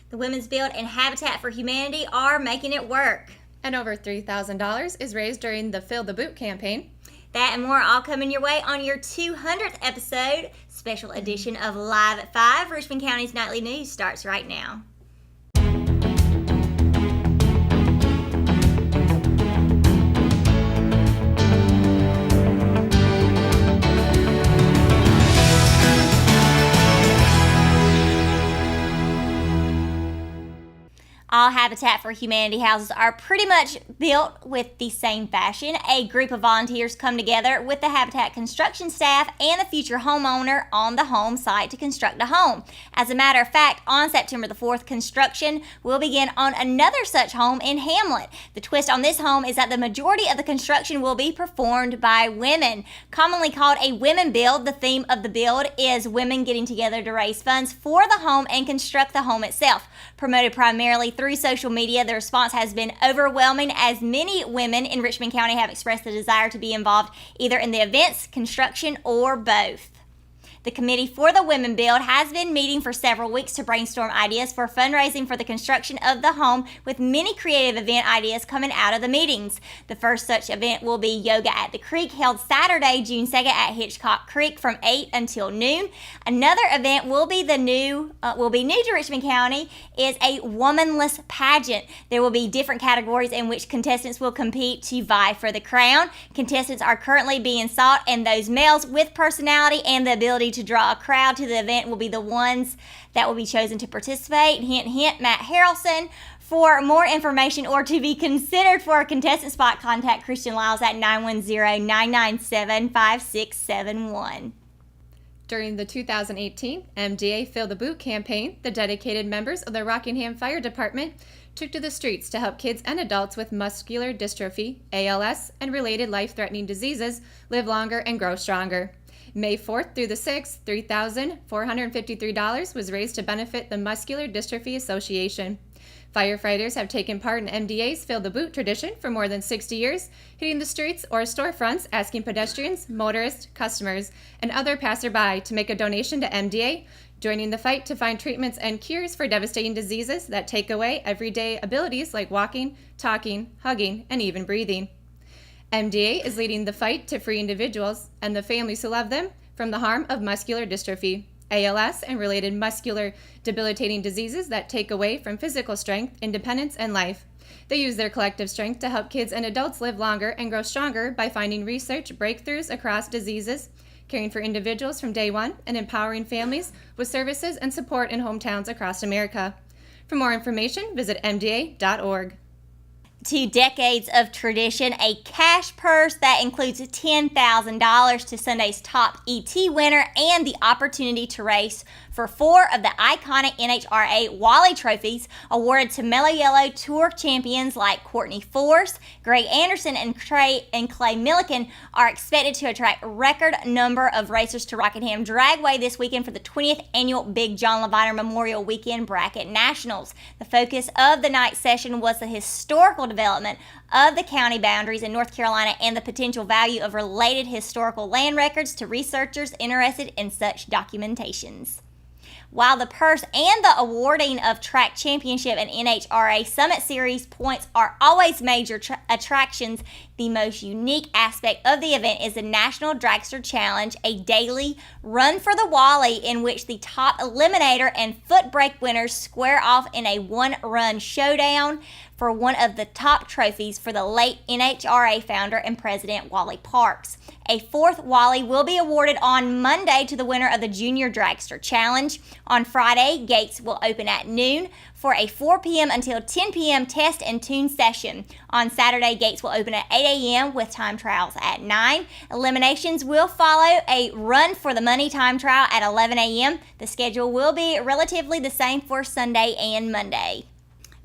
The Women's Build and Habitat for Humanity are making it work. And over $3,000 is raised during the Fill the Boot campaign. That and more all coming your way on your 200th episode. Special edition of Live at 5. Richmond County's Nightly News starts right now. All Habitat for Humanity houses are pretty much built with the same fashion. A group of volunteers come together with the Habitat construction staff and the future homeowner on the home site to construct a home. As a matter of fact, on September the 4th, construction will begin on another such home in Hamlet. The twist on this home is that the majority of the construction will be performed by women. Commonly called a women build, the theme of the build is women getting together to raise funds for the home and construct the home itself. Promoted primarily through social media, the response has been overwhelming as many women in Richmond County have expressed the desire to be involved either in the events, construction, or both. The Committee for the Women Build has been meeting for several weeks to brainstorm ideas for fundraising for the construction of the home, with many creative event ideas coming out of the meetings. The first such event will be Yoga at the Creek, held Saturday, June 2nd at Hitchcock Creek from 8 until noon. Another event will be new to Richmond County, is a womanless pageant. There will be different categories in which contestants will compete to vie for the crown. Contestants are currently being sought, and those males with personality and the ability to draw a crowd to the event will be the ones that will be chosen to participate. Hint, hint, Matt Harrelson. For more information or to be considered for a contestant spot, contact Christian Lyles at 910-997-5671. During the 2018 MDA Fill the Boot campaign, the dedicated members of the Rockingham Fire Department took to the streets to help kids and adults with muscular dystrophy, ALS, and related life-threatening diseases live longer and grow stronger. May 4th through the 6th, $3,453 was raised to benefit the Muscular Dystrophy Association. Firefighters have taken part in MDA's Fill the Boot tradition for more than 60 years, hitting the streets or storefronts asking pedestrians, motorists, customers, and other passerby to make a donation to MDA, joining the fight to find treatments and cures for devastating diseases that take away everyday abilities like walking, talking, hugging, and even breathing. MDA is leading the fight to free individuals and the families who love them from the harm of muscular dystrophy, ALS, and related muscular debilitating diseases that take away from physical strength, independence, and life. They use their collective strength to help kids and adults live longer and grow stronger by finding research breakthroughs across diseases, caring for individuals from day one, and empowering families with services and support in hometowns across America. For more information, visit mda.org. 2 decades of tradition, a cash purse that includes $10,000 to Sunday's top ET winner, and the opportunity to race for 4 of the iconic NHRA Wally trophies awarded to Mellow Yellow Tour champions like Courtney Force, Greg Anderson, and Clay Milliken are expected to attract a record number of racers to Rockingham Dragway this weekend for the 20th annual Big John Leviner Memorial Weekend Bracket Nationals. The focus of the night session was the historical development of the county boundaries in North Carolina and the potential value of related historical land records to researchers interested in such documentations. While the purse and the awarding of track championship and NHRA Summit Series points are always major attractions, the most unique aspect of the event is the National Dragster Challenge, a daily run for the Wally in which the top eliminator and foot brake winners square off in a one-run showdown for one of the top trophies for the late NHRA founder and president, Wally Parks. A 4th Wally will be awarded on Monday to the winner of the Junior Dragster Challenge. On Friday, gates will open at noon for a 4 p.m. until 10 p.m. test and tune session. On Saturday, gates will open at 8 a.m. with time trials at 9. Eliminations will follow a run for the money time trial at 11 a.m. The schedule will be relatively the same for Sunday and Monday.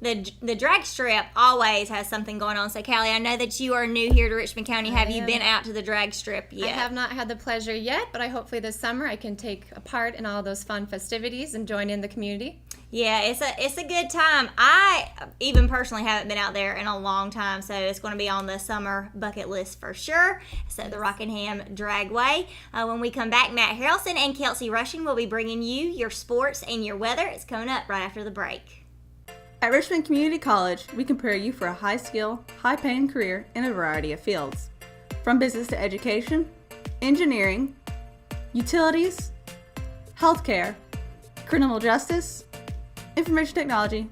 The drag strip always has something going on. So, Callie, I know that you are new here to Richmond County. Have you been out to the drag strip yet? I have not had the pleasure yet, but hopefully this summer I can take a part in all those fun festivities and join in the community. Yeah, it's a good time. I even personally haven't been out there in a long time, so it's going to be on the summer bucket list for sure. So the Rockingham Dragway. When we come back, Matt Harrelson and Kelsey Rushing will be bringing you your sports and your weather. It's coming up right after the break. At Richmond Community College, we can prepare you for a high-skill, high-paying career in a variety of fields. From business to education, engineering, utilities, healthcare, criminal justice, information technology,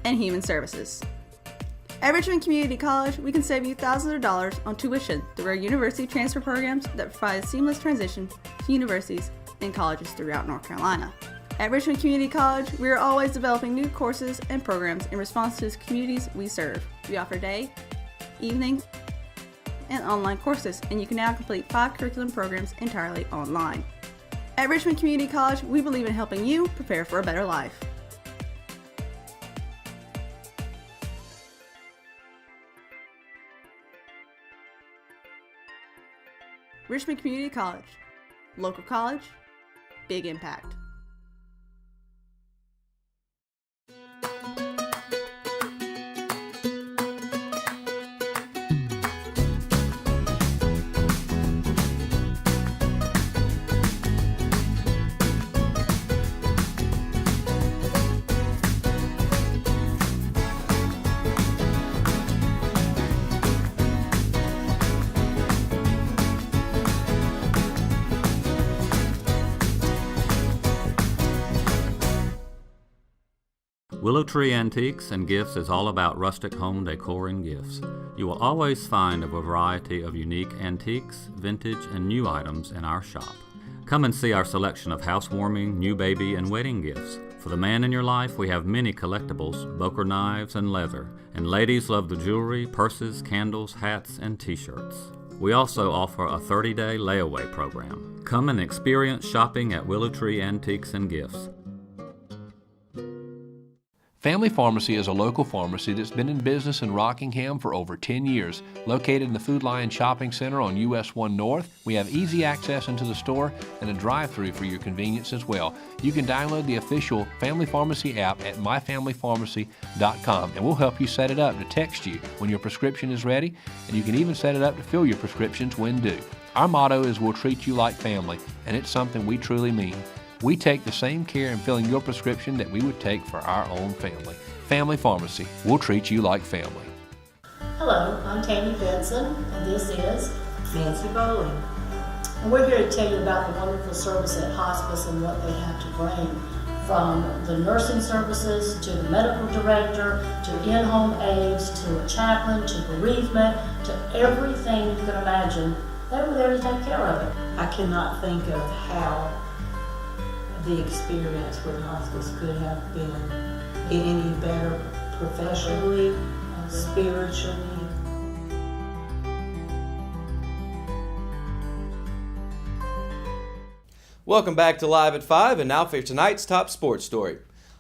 and human services. At Richmond Community College, we can save you thousands of dollars on tuition through our university transfer programs that provide a seamless transition to universities and colleges throughout North Carolina. At Richmond Community College, we are always developing new courses and programs in response to the communities we serve. We offer day, evening, and online courses, and you can now complete 5 curriculum programs entirely online. At Richmond Community College, we believe in helping you prepare for a better life. Richmond Community College. Local college, big impact. Willow Tree Antiques and Gifts is all about rustic home decor and gifts. You will always find a variety of unique antiques, vintage, and new items in our shop. Come and see our selection of housewarming, new baby, and wedding gifts. For the man in your life, we have many collectibles, Boker knives, and leather. And ladies love the jewelry, purses, candles, hats, and t-shirts. We also offer a 30-day layaway program. Come and experience shopping at Willow Tree Antiques and Gifts. Family Pharmacy is a local pharmacy that's been in business in Rockingham for over 10 years. Located in the Food Lion Shopping Center on US 1 North, we have easy access into the store and a drive-thru for your convenience as well. You can download the official Family Pharmacy app at myfamilypharmacy.com, and we'll help you set it up to text you when your prescription is ready, and you can even set it up to fill your prescriptions when due. Our motto is we'll treat you like family, and it's something we truly mean. We take the same care in filling your prescription that we would take for our own family. Family Pharmacy, we'll treat you like family. Hello, I'm Tammy Benson, and this is Nancy Bowling. And we're here to tell you about the wonderful service at hospice and what they have to bring, from the nursing services to the medical director to in-home aides to a chaplain to bereavement to everything you can imagine. They were there to take care of it. I cannot think of how the experience with hospice could have been any better professionally, spiritually. Welcome back to Live at 5, and now for tonight's top sports story.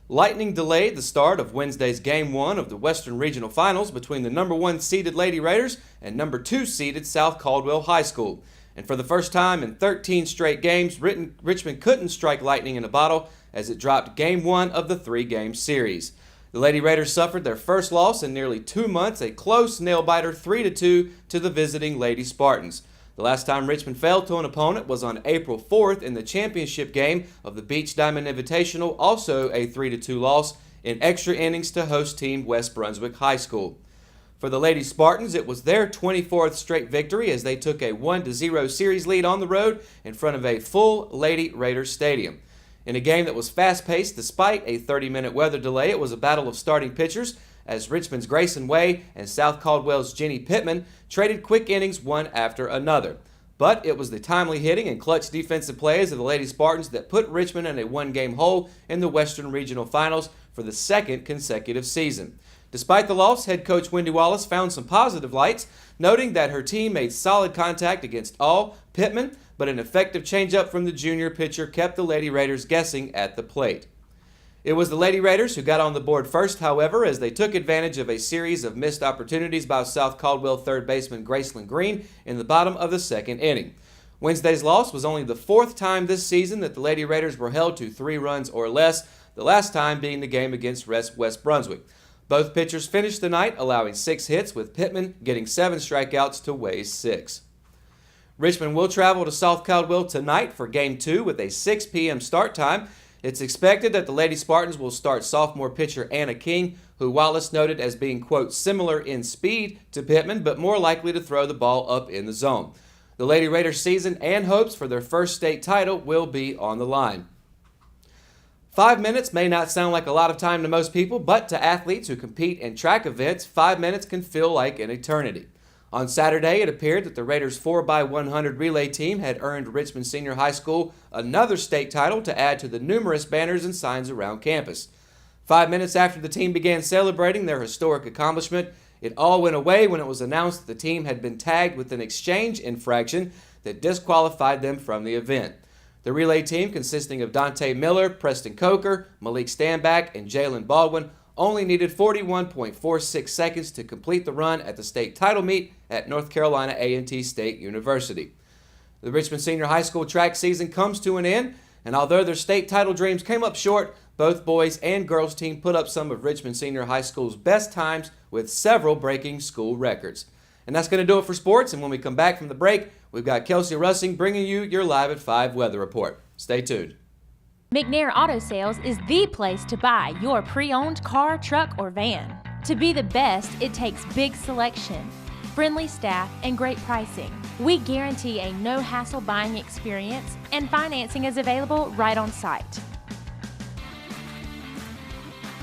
Lightning delayed the start of Wednesday's Game 1 of the Western Regional Finals between the number 1 seeded Lady Raiders and number 2 seeded South Caldwell High School. And for the first time in 13 straight games, Richmond couldn't strike lightning in a bottle as it dropped Game 1 of the 3-game series. The Lady Raiders suffered their first loss in nearly 2 months, a close nail-biter 3-2 to the visiting Lady Spartans. The last time Richmond fell to an opponent was on April 4th in the championship game of the Beach Diamond Invitational, also a 3-2 loss in extra innings to host team West Brunswick High School. For the Lady Spartans, it was their 24th straight victory as they took a 1-0 series lead on the road in front of a full Lady Raiders stadium. In a game that was fast-paced despite a 30-minute weather delay, it was a battle of starting pitchers as Richmond's Grayson Way and South Caldwell's Jenny Pittman traded quick innings one after another. But it was the timely hitting and clutch defensive plays of the Lady Spartans that put Richmond in a one-game hole in the Western Regional Finals for the second consecutive season. Despite the loss, head coach Wendy Wallace found some positive lights, noting that her team made solid contact against all Pittman, but an effective changeup from the junior pitcher kept the Lady Raiders guessing at the plate. It was the Lady Raiders who got on the board first, however, as they took advantage of a series of missed opportunities by South Caldwell third baseman Graceland Green in the bottom of the second inning. Wednesday's loss was only the fourth time this season that the Lady Raiders were held to 3 runs or less, the last time being the game against West Brunswick. Both pitchers finished the night allowing 6 hits, with Pittman getting 7 strikeouts to Way's 6. Richmond will travel to South Caldwell tonight for Game 2 with a 6 p.m. start time. It's expected that the Lady Spartans will start sophomore pitcher Anna King, who Wallace noted as being, quote, similar in speed to Pittman, but more likely to throw the ball up in the zone. The Lady Raiders' season and hopes for their first state title will be on the line. 5 minutes may not sound like a lot of time to most people, but to athletes who compete in track events, 5 minutes can feel like an eternity. On Saturday, it appeared that the Raiders' 4x100 relay team had earned Richmond Senior High School another state title to add to the numerous banners and signs around campus. 5 minutes after the team began celebrating their historic accomplishment, it all went away when it was announced that the team had been tagged with an exchange infraction that disqualified them from the event. The relay team, consisting of Dante Miller, Preston Coker, Malik Stanback, and Jalen Baldwin, only needed 41.46 seconds to complete the run at the state title meet at North Carolina A&T State University. The Richmond Senior High School track season comes to an end, and although their state title dreams came up short, both boys and girls team put up some of Richmond Senior High School's best times with several breaking school records. And that's going to do it for sports, and when we come back from the break, we've got Kelsey Russing bringing you your Live at 5 weather report. Stay tuned. McNair Auto Sales is the place to buy your pre-owned car, truck, or van. To be the best, it takes big selection, friendly staff, and great pricing. We guarantee a no-hassle buying experience, and financing is available right on site.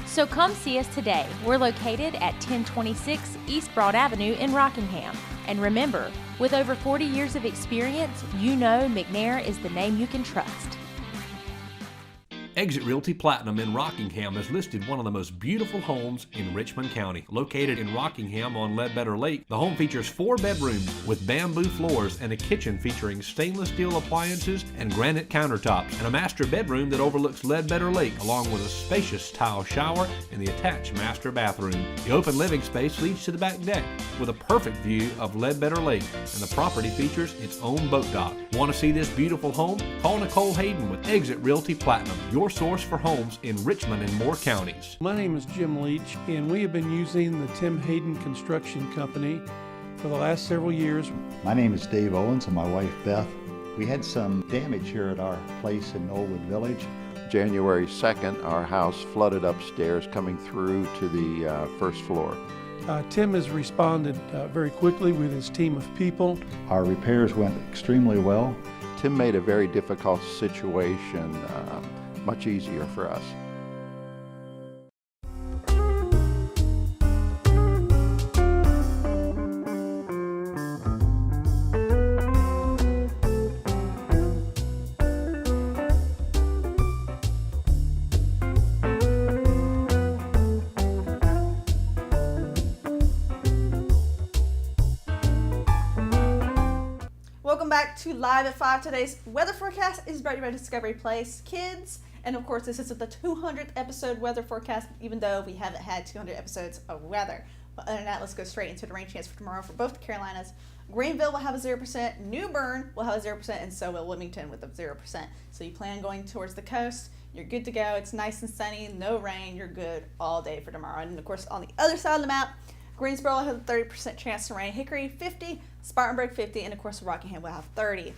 So come see us today. We're located at 1026 East Broad Avenue in Rockingham. And remember, with over 40 years of experience, you know McNair is the name you can trust. Exit Realty Platinum in Rockingham has listed one of the most beautiful homes in Richmond County. Located in Rockingham on Ledbetter Lake, the home features 4 bedrooms with bamboo floors and a kitchen featuring stainless steel appliances and granite countertops, and a master bedroom that overlooks Ledbetter Lake, along with a spacious tile shower and the attached master bathroom. The open living space leads to the back deck with a perfect view of Ledbetter Lake, and the property features its own boat dock. Want to see this beautiful home? Call Nicole Hayden with Exit Realty Platinum, your source for homes in Richmond and Moore counties. My name is Jim Leach, and we have been using the Tim Hayden Construction Company for the last several years. My name is Dave Owens and my wife Beth. We had some damage here at our place in Knollwood Village. January 2nd, our house flooded upstairs coming through to the first floor. Tim has responded very quickly with his team of people. Our repairs went extremely well. Tim made a very difficult situation much easier for us. Welcome back to Live at 5. Today's weather forecast is brought to you by Discovery Place Kids. And of course, this is the 200th episode weather forecast, even though we haven't had 200 episodes of weather. But other than that, let's go straight into the rain chance for tomorrow for both the Carolinas. Greenville will have a 0%, New Bern will have a 0%, and so will Wilmington with a 0%. So you plan going towards the coast, you're good to go. It's nice and sunny, no rain, you're good all day for tomorrow. And of course, on the other side of the map, Greensboro will have a 30% chance to rain, Hickory 50, Spartanburg 50, and of course Rockingham will have 30.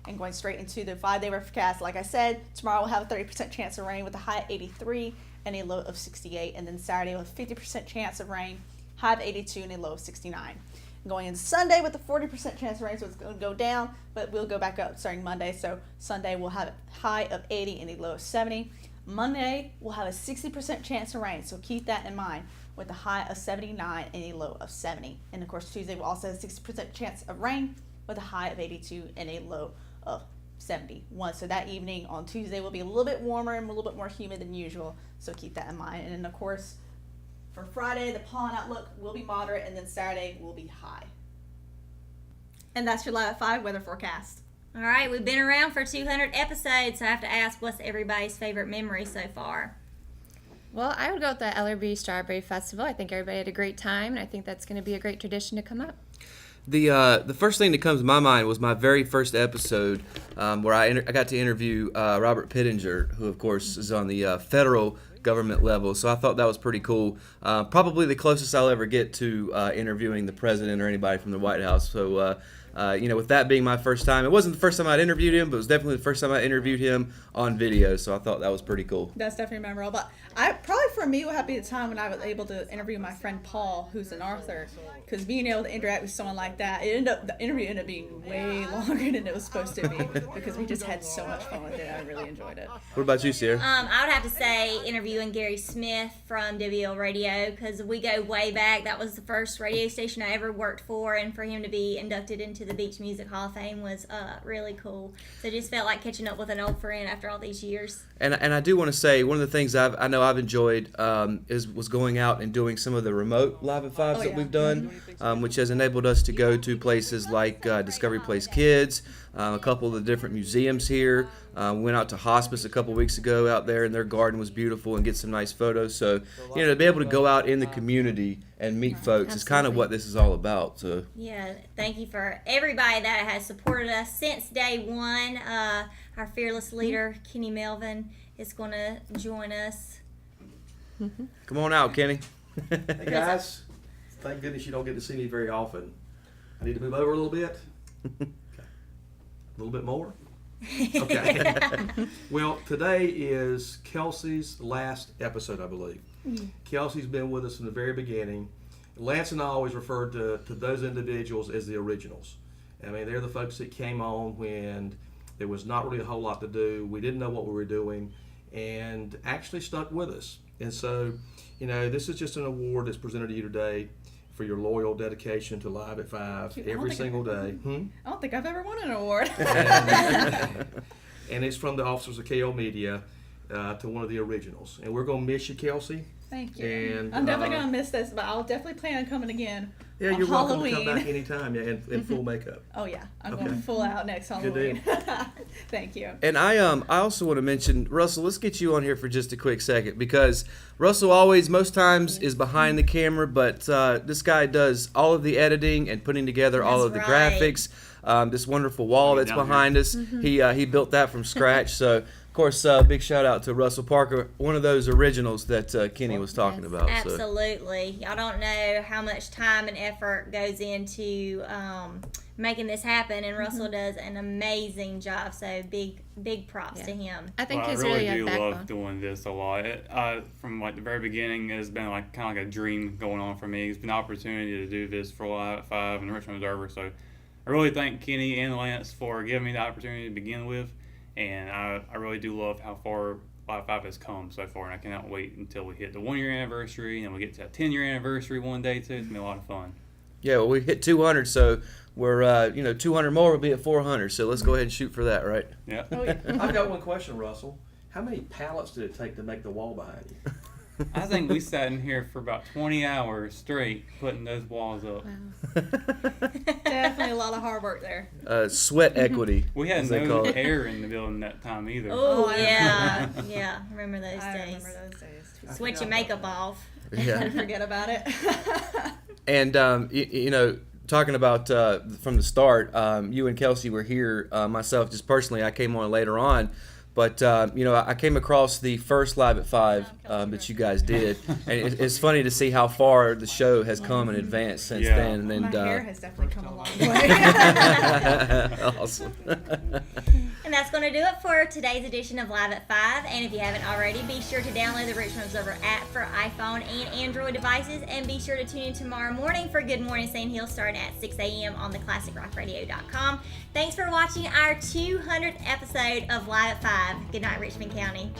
And going straight into the 5-day forecast, like I said, tomorrow we'll have a 30% chance of rain with a high of 83 and a low of 68. And then Saturday we'll have a 50% chance of rain, high of 82 and a low of 69. And going into Sunday with a 40% chance of rain, so it's going to go down, but we'll go back up starting Monday. So Sunday we'll have a high of 80 and a low of 70. Monday we'll have a 60% chance of rain, so keep that in mind, with a high of 79 and a low of 70. And of course Tuesday we'll also have a 60% chance of rain with a high of 82 and a low of 71. So that evening on Tuesday will be a little bit warmer and a little bit more humid than usual, so keep that in mind. And then of course for Friday the pollen outlook will be moderate, and then Saturday will be high. And that's your Live at 5 weather forecast. All right, we've been around for 200 episodes, so I have to ask, what's everybody's favorite memory so far? Well, I would go with the Ellerbe Strawberry Festival. I think everybody had a great time, and I think that's going to be a great tradition to come up. The first thing that comes to my mind was my very first episode where I got to interview Robert Pittenger, who of course is on the federal government level. So I thought that was pretty cool. Probably the closest I'll ever get to interviewing the president or anybody from the White House. So with that being my first time, it wasn't the first time I'd interviewed him, but it was definitely the first time I interviewed him on video. So I thought that was pretty cool. That's definitely memorable. But probably for me would have to be the time when I was able to interview my friend Paul, who's an author, because being able to interact with someone like that, the interview ended up being way longer than it was supposed to be because we just had so much fun with it. I really enjoyed it. What about you, Sierra? I would have to say interviewing Gary Smith from WL Radio, because we go way back. That was the first radio station I ever worked for, and for him to be inducted into the Beach Music Hall of Fame was really cool. So it just felt like catching up with an old friend after all these years. And I do want to say one of the things I know I've enjoyed was going out and doing some of the remote Live at Fives that we've done, which has enabled us to go to places like Discovery Place Kids, a couple of the different museums here. We went out to Hospice a couple weeks ago out there, and their garden was beautiful, and get some nice photos. So, to be able to go out in the community and meet folks is kind of what this is all about. So yeah, thank you for everybody that has supported us since day one. Our fearless leader, Kenny Melvin, is going to join us. Come on out, Kenny. Hey guys, thank goodness you don't get to see me very often. I need to move over a little bit. Okay. A little bit more? Okay. Well, today is Kelsey's last episode, I believe. Kelsey's been with us from the very beginning. Lance and I always referred to those individuals as the originals. I mean, they're the folks that came on when there was not really a whole lot to do. We didn't know what we were doing, and actually stuck with us. And so, this is just an award that's presented to you today for your loyal dedication to Live at 5 every single day. I don't think I've ever won an award. And it's from the officers of KO Media to one of the originals. And we're going to miss you, Kelsey. Thank you. And, I'm definitely going to miss this, but I'll definitely plan on coming again. Yeah, on you're Halloween. welcome to come back anytime, in full makeup. Oh yeah, I'm going full out next Halloween. Thank you. And I also want to mention, Russell, let's get you on here for just a quick second, because Russell always, most times, is behind the camera, but this guy does all of the editing and putting together all of the graphics. This wonderful wall that's behind us, he built that from scratch. So, of course, big shout out to Russell Parker, one of those originals that Kenny was talking about. Absolutely. Y'all don't know how much time and effort goes into making this happen, and Russell does an amazing job. So big props to him. I think he's I really really do a love doing this a lot. From the very beginning, it's been kind of like a dream going on for me. It's been an opportunity to do this for Live at 5 and the Richmond Observer. So I really thank Kenny and Lance for giving me the opportunity to begin with. And I really do love how far Live at 5 has come so far, and I cannot wait until we hit the 1 year anniversary, and we get to that 10-year anniversary one day too. It's gonna be a lot of fun. Yeah, well, we hit 200, so we're 200 more will be at 400. So let's go ahead and shoot for that, right? Yeah. I've got one question, Russell. How many pallets did it take to make the wall behind you? I think we sat in here for about 20 hours straight putting those walls up. Wow. Definitely a lot of hard work there. Sweat equity. We had no air in the building that time either. Oh, yeah. Yeah, remember those days. I remember those days. Sweat your makeup off. Yeah. Forget about it. And, talking about from the start, you and Kelsey were here. Myself, just personally, I came on later on. But, I came across the first Live at 5 that you guys did. And it's funny to see how far the show has come in advance since then. And, my hair has definitely come a long way. Awesome. And that's going to do it for today's edition of Live at 5. And if you haven't already, be sure to download the Richmond Observer app for iPhone and Android devices. And be sure to tune in tomorrow morning for Good Morning Sand Hill starting at 6 a.m. on theclassicrockradio.com. Thanks for watching our 200th episode of Live at 5. Good night, Richmond County.